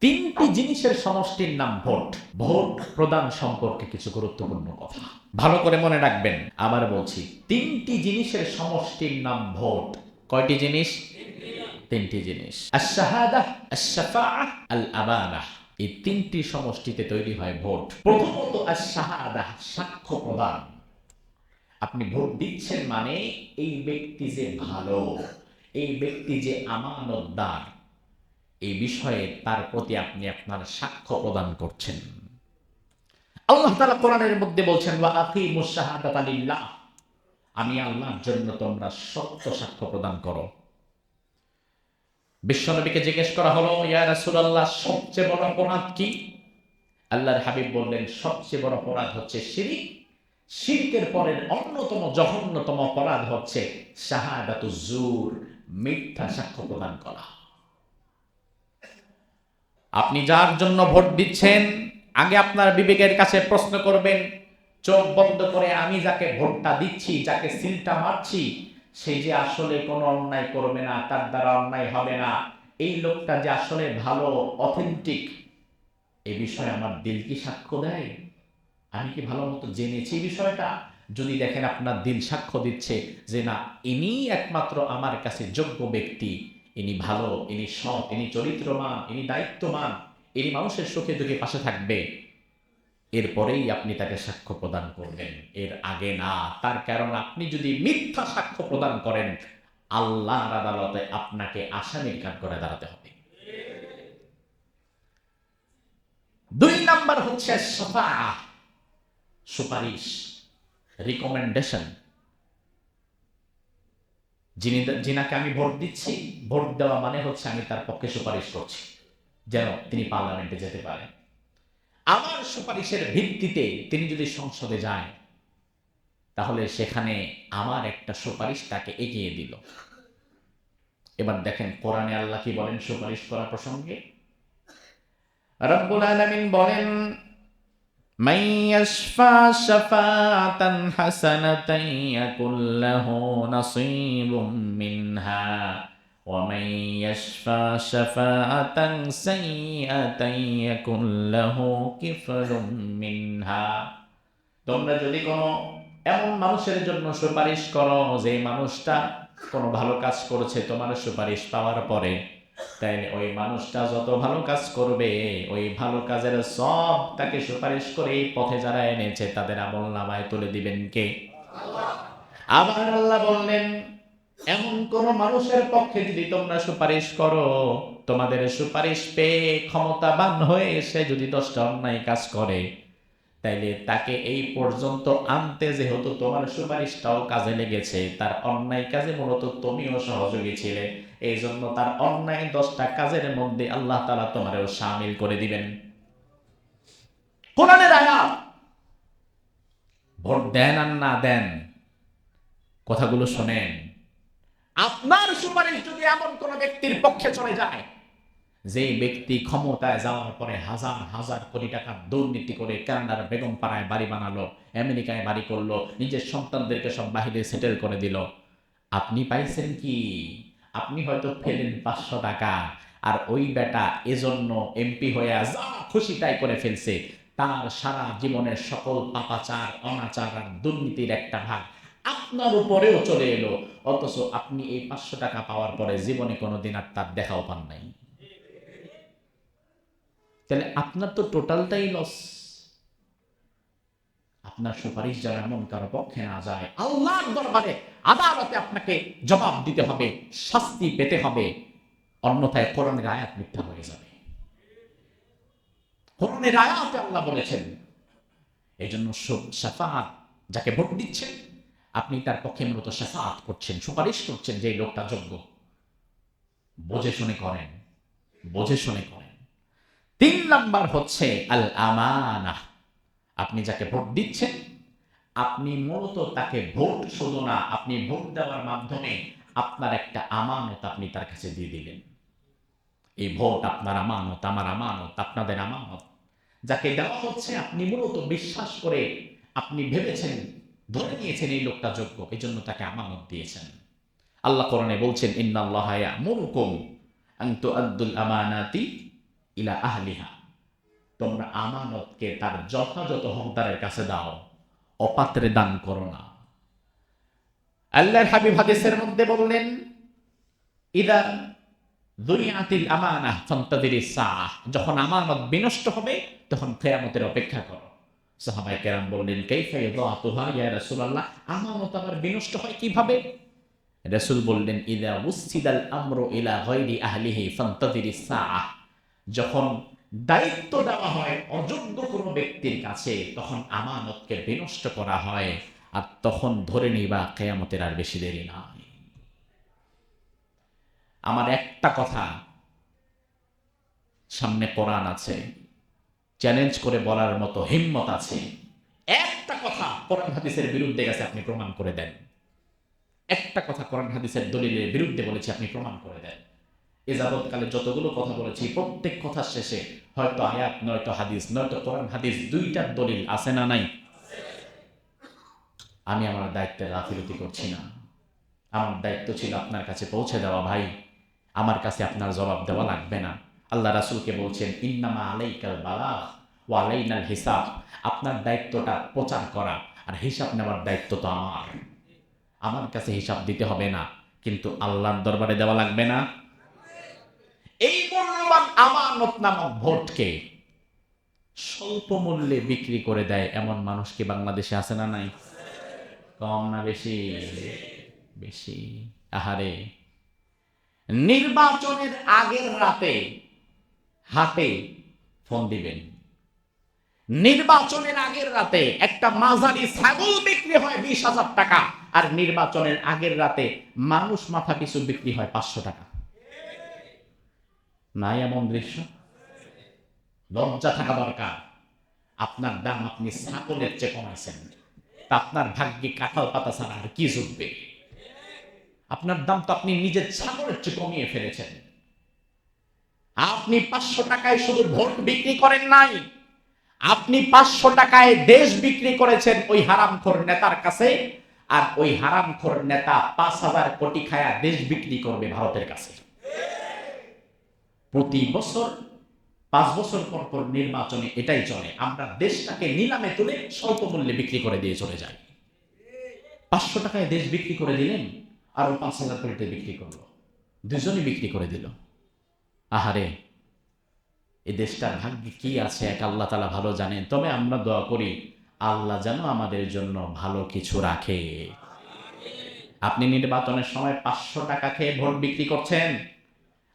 তিনটি জিনিসের সমষ্টির নাম ভোট। ভোট প্রদান সম্পর্কে কিছু গুরুত্বপূর্ণ কথা ভালো করে মনে রাখবেন। আবার বলছি, তিনটি জিনিসের সমষ্টির নাম ভোট। কয়টি জিনিস? তিনটি জিনিস। আশ-শাহাদাহ, আশ-শাফাআহ, আল-আমানাহ। এই তিনটি সমষ্টিতে তৈরি হয় ভোট। প্রথমত আশ-শাহাদাহ, সাক্ষ্য প্রদান। আপনি ভোট দিচ্ছেন মানে এই ব্যক্তি যে ভালো, এই ব্যক্তি যে আমানতদার, এই বিষয়ে তার প্রতি আপনি আপনার সাক্ষ্য প্রদান করছেন। আল্লাহ তাআলা কোরআনের মধ্যে বলছেন, ওয়া আকিমুশ শাহাদাতা লিল্লাহ, আমি আল্লাহর জন্য তোমরা সত্য সাক্ষ্য প্রদান করো। বিশ্বনবীকে জিজ্ঞেস করা হলো, ইয়া রাসূলুল্লাহ, সবচেয়ে বড় অপরাধ কি? আল্লাহর হাবিব বললেন, সবচেয়ে বড় অপরাধ হচ্ছে শিরক। শিরকের পরের অন্যতম জঘন্যতম অপরাধ হচ্ছে শাহাদাতুজ জুর, মিথ্যা সাক্ষ্য প্রদান করা। আপনি যার জন্য ভোট দিচ্ছেন, আগে আপনার বিবেকের কাছে প্রশ্ন করবেন, চোখ বন্ধ করে আমি যাকে ভোটটা দিচ্ছি, যাকে সিলটা মারছি, সে যে আসলে কোনো অন্যায় করবে না, তার দ্বারা অন্যায় হবে না, এই লোকটা যে আসলে ভালো, অথেন্টিক, এই বিষয়ে আমার দিল কি সাক্ষ্য দেয়? আমি কি ভালো মতো জেনেছি বিষয়টা? যদি দেখেন আপনার দিল সাক্ষ্য দিচ্ছে যে না, ইনি একমাত্র আমার কাছে যোগ্য ব্যক্তি, ইনি ভালো, ইনি সৎ, ইনি চরিত্রবান, ইনি দায়িত্ববান, ইনি মানুষের সুখে দুঃখে পাশে থাকবে, এরপরেই আপনি তাকে সাক্ষ্য প্রদান করবেন, এর আগে না। তার কারণ আপনি যদি মিথ্যা সাক্ষ্য প্রদান করেন, আল্লাহর আদালতে আপনাকে আসামির কাঠ করে দাঁড়াতে হবে। দুই নাম্বার হচ্ছে শাফাআহ, সুপারিশ, রিকমেন্ডেশন। যিনাকে আমি ভোট দিচ্ছি, ভোট দেওয়া মানে হচ্ছে আমি তার পক্ষে সুপারিশ করছি যেন তিনি পার্লামেন্টে যেতে পারেন। আমার সুপারিশের ভিত্তিতে তিনি যদি সংসদে যায়, তাহলে সেখানে আমার একটা সুপারিশ তাকে এগিয়ে দিল। এবার দেখেন কোরআনে আল্লাহ কি বলেন সুপারিশ করা প্রসঙ্গে। রব্বুল আলামিন বলেন, মান ইয়াশফা শাফাআতান হাসানাতান ইয়াকুল লাহু নাসীবুম মিনহা ওয়া মান ইয়াশফা শাফাআতান সাইয়্যাতান ইয়াকুল লাহু কিফলুম মিনহা। তোমরা যদি কোনো এমন মানুষের জন্য সুপারিশ করো যে মানুষটা কোনো ভালো কাজ করেছে তোমার সুপারিশ পাওয়ার পরে, তাইলে ওই মানুষটা যত ভালো কাজ করবে, ওই ভালো কাজের সব তাকে সুপারিশ করে এই পথে যারা এনেছে তাদের আমলনামায় তুলে দিবেন কে? আল্লাহ। আবার আল্লাহ বললেন, এমন কোন মানুষের পক্ষে যদি তোমরা সুপারিশ করো, তোমাদের সুপারিশ পেয়ে ক্ষমতাবান হয়ে এসে যদি 10টা অন্যায় কাজ করে, তাইলে তাকে এই পর্যন্ত আনতে যেহেতু তোমার সুপারিশটাও কাজে লেগেছে, তার অন্যায় কাজে মূলত তুমিও সহযোগী ছিলে, এই জন্য তার অন্যায় 10টা কাজের মধ্যে আল্লাহ তাআলা তোমারও শামিল করে দিবেন। কোরআনের আয়াত। ভোট দেন আর না দেন, কথাগুলো শোনেন। আপনার সুপারিশ যদি এমন কোন ব্যক্তির পক্ষে চলে যায়, যে ব্যক্তি ক্ষমতায় যাওয়ার পরে হাজার হাজার কোটি টাকা দুর্নীতি করে কানাডার বেগম পাড়ায় বাড়ি বানালো, আমেরিকায় বাড়ি করলো, নিজের সন্তানদেরকে সব বাহিরে সেটেল করে দিল, আপনি পাইছেন কি? আপনি হয়তো পেলেন 500 টাকা, আর ওই বেটা এজন্য এমপি হয়ে যা খুশি তাই করে ফেলছে, তার সারা জীবনের সকল পাপাচার, অনাচার আর দুর্নীতির একটা ভাগ আপনার উপরেও চলে এলো, অথচ আপনি এই 500 টাকা পাওয়ার পরে জীবনে কোনোদিন আর তার দেখাও পান নাই। তাহলে আপনার তো টোটালটাই লস। আপনার সুপারিশ যেন এমন কারো পক্ষে না যায়, আল্লাহর দরবারে আদালতে আপনাকে জবাব দিতে হবে, শাস্তি পেতে হবে, অন্যথায় কোরআনের আয়াত মিথ্যা হয়ে যাবে। কোরআনের আয়াতে আল্লাহ বলেছেন, এই জন্য শাফাআত, যাকে ভোট দিচ্ছেন আপনি তার পক্ষে মূলত শাফাআত করছেন, সুপারিশ করছেন, যে লোকটা যোগ্য। বুঝে শুনে করেন, বুঝে শুনে করেন। 3 নাম্বার হচ্ছে আল আমানাহ। আপনি যাকে ভোট দিচ্ছেন, আপনি মূলত তাকে ভোট শুধু না, আপনি ভোট দেওয়ার মাধ্যমে আপনার একটা আমানত আপনি তার কাছে দিয়ে দিলেন। এই ভোট আপনার আমানত, আমার আমানত, আপনাদের আমানত। যাকে দেওয়া হচ্ছে আপনি মূলত বিশ্বাস করে আপনি ভেবেছেন, ধরে নিয়েছেন এই লোকটা যোগ্য, এই জন্য তাকে আমানত দিয়েছেন। আল্লাহ কোরআনে বলছেন, ইন্নাল্লাহা ইয়া'মুরুকুম আন তু'আদ্দুল আমানাতি ইলা আহলিহা, তোমরা আমানতকে তার যথাযথ হকদারের কাছে দাও, অপাত্রে দান করো না। আল্লাহর হাবিব হাদিসের মধ্যে বললেন, ইদা দুনিয়াতিল আমানাহ ফান্তাদিরিস সাআহ, যখন আমানত বিনষ্ট হবে তখন কিয়ামতের অপেক্ষা করো। সাহাবায়ে কেরাম বললেন, কাইফা ইয়াদাতুহা ইয়া রাসূলুল্লাহ, আমানত আবার বিনষ্ট হয় কিভাবে? রাসূল বললেন, ইদা উসিদাল আমরু ইলা গায়রি আহলিহি ফান্তাদিরিস সাআহ, যখন দায়িত্ব দেওয়া হয় অযোগ্য কোনো ব্যক্তির কাছে তখন আমানতকে বিনষ্ট করা হয়, আর তখন ধরে নিবা কিয়ামতের আর বেশি দেরি নাই। আমার একটা কথা, সামনে কোরআন আছে, চ্যালেঞ্জ করে বলার মতো হিম্মত আছে। একটা কথা কোরআন হাদিসের বিরুদ্ধে গেছে, আপনি প্রমাণ করে দেন। একটা কথা কোরআন হাদিসের দলিলের বিরুদ্ধে বলেছি, আপনি প্রমাণ করে দেন। এ যাবৎকালে যতগুলো কথা বলেছি প্রত্যেক কথার শেষে হয়তো আয়াত, নয়তো হাদিস, নয়তো কোরআন হাদিস, দুইটার দলিল আছে না নাই? আমি আমার দায়িত্বে গাফিলতি করছি না। আমার দায়িত্ব ছিল আপনার কাছে পৌঁছে দেওয়া। ভাই, আমার কাছে আপনার জবাব দেওয়া লাগবে না। আল্লাহ রাসূলকে বলছেন, ইন্নামা আলাইকাল বালাগ ওয়া আলাইনাল হিসাব, আপনার দায়িত্বটা প্রচার করা, আর হিসাব নেওয়ার দায়িত্ব তো আমার। আমার কাছে হিসাব দিতে হবে না, কিন্তু আল্লাহর দরবারে দেওয়া লাগবে না। এই মূল্যবান আমানত নামক ভোটকে স্বল্প মূল্যে বিক্রি করে দেয় এমন মানুষ কি বাংলাদেশে আছে না নাই? কম না বেশি? বেশি। আহারে, নির্বাচনের আগের রাতে হাটে ফোন দিবেন, নির্বাচনের আগের রাতে একটা মাঝারি ছাগল বিক্রি হয় 20,000 টাকা, আর নির্বাচনের আগের রাতে মানুষ মাথা পিছু বিক্রি হয় 500 টাকা। নাই এমন দৃশ্য? লজ্জা থাকা দরকার। আপনার দাম আপনি ছাগলের চেয়ে কমাইছেন, তা আপনার ভাগ্যে কাঁঠাল পাতা ছাড়া আর কি জুটবে? আপনার দাম তো আপনি নিজের ছাগলের চেয়ে কমিয়ে ফেলেছেন। আপনি 500 টাকায় শুধু ভোট বিক্রি করেন নাই, আপনি 500 টাকায় দেশ বিক্রি করেছেন ওই হারামখোর নেতার কাছে, আর ওই হারামখোর নেতা 5,000 কোটি খায়া দেশ বিক্রি করবে ভারতের কাছে। প্রতি বছর 5 বছর পর পর নির্বাচনে এটাই চলে, আমরা দেশটাকে নিলামে তুলে স্বল্প মূল্যে বিক্রি করে দিয়ে চলে যাই। 500 টাকায় দেশ বিক্রি করে দিলেন, আর 5,000 কোটিতে বিক্রি করলো, দুজনই বিক্রি করে দিল। আহারে, এই দেশটার ভাগ্যে কি আছে এক আল্লাহ তাআলা ভালো জানেন। তবে আমরা দোয়া করি আল্লাহ যেন আমাদের জন্য ভালো কিছু রাখে। আপনি নির্বাচনের সময় 500 টাকা খেয়ে ভোট বিক্রি করছেন,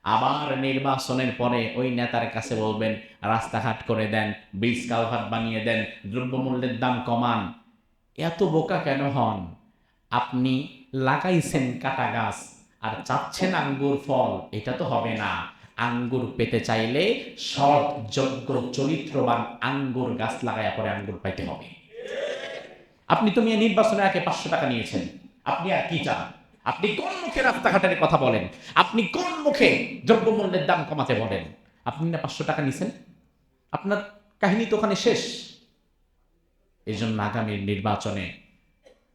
আবার নির্বাচনের পরে ওই নেতার কাছে বলবেন রাস্তাঘাট করে দেন, ব্রিজ কালভার্ট বানিয়ে দেন, দ্রব্যমূল্যের দাম কমান। এত বোকা কেন হন? আপনি লাগাইছেন কাটা গাছ আর চাচ্ছেন আঙ্গুর ফল, এটা তো হবে না। আঙ্গুর পেতে চাইলে সৎ, যোগ্য, চরিত্রবান আঙ্গুর গাছ লাগায়া পরে আঙ্গুর পাইতে হবে। আপনি তো মেয়ে নির্বাচনের আগে 500 টাকা নিয়েছেন, আপনি আর কি চান? আপনি কোন মুখে রাস্তাঘাটের কথা বলেন? আপনি কোন মুখে দ্রব্যমূল্যের দাম কমাতে বলেন? আপনি না 500 টাকা নিছেন, আপনার কাহিনী তো ওখানে শেষ। এই জন্য আগামীর নির্বাচনে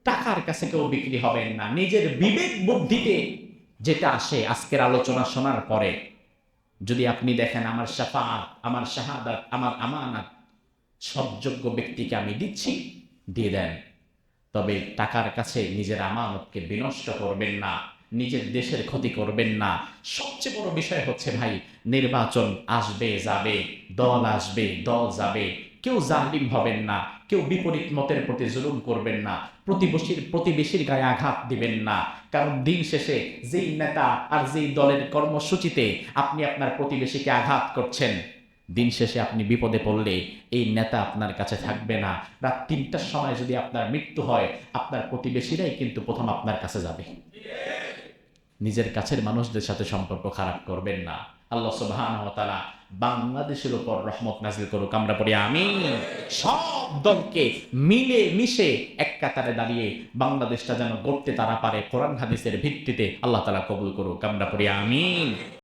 টাকার কাছে কেউ বিক্রি হবেন না। নিজের বিবেক বুদ্ধিতে যেটা আসে, আজকের আলোচনা শোনার পরে যদি আপনি দেখেন আমার শাফাআত, আমার শাহাদাত, আমার আমানাত সব যোগ্য ব্যক্তিকে আমি দিচ্ছি, দিয়ে দেন। তবে টাকার কাছে নিজের আমানতকে বিনষ্ট করবেন না, নিজের দেশের ক্ষতি করবেন না। সবচেয়ে বড় বিষয় হচ্ছে ভাই, নির্বাচন আসবে যাবে, দল আসবে দল যাবে, কেউ জালিম হবেন না, কেউ বিপরীত মতের প্রতি জুলুম করবেন না, প্রতিবেশীর গায়ে আঘাত দিবেন না। কারণ দিন শেষে যেই নেতা আর যেই দলের কর্মসূচিতে আপনি আপনার প্রতিবেশীকে আঘাত করছেন, দিন শেষে আপনি বিপদে পড়লে এই নেতা আপনার কাছে থাকবে না। রাত 3টার সময় যদি আপনার মৃত্যু হয়, আপনার প্রতিবেশীরাই কিন্তু প্রথম আপনার কাছে যাবে। নিজের কাছের মানুষদের সাথে সম্পর্ক খারাপ করবেন না। আল্লাহ সুবহানাহু ওয়া তাআলা বাংলাদেশের উপর রহমত নাযিল করুক, আমরা পড়ি আমিন। সব দলকে মিলে মিশে এক কাতারে দাঁড়িয়ে বাংলাদেশটা যেন গড়তে তারা পারে কোরআন হাদিসের ভিত্তিতে, আল্লাহ তাআলা কবুল করুক, আমরা পড়ি আমিন।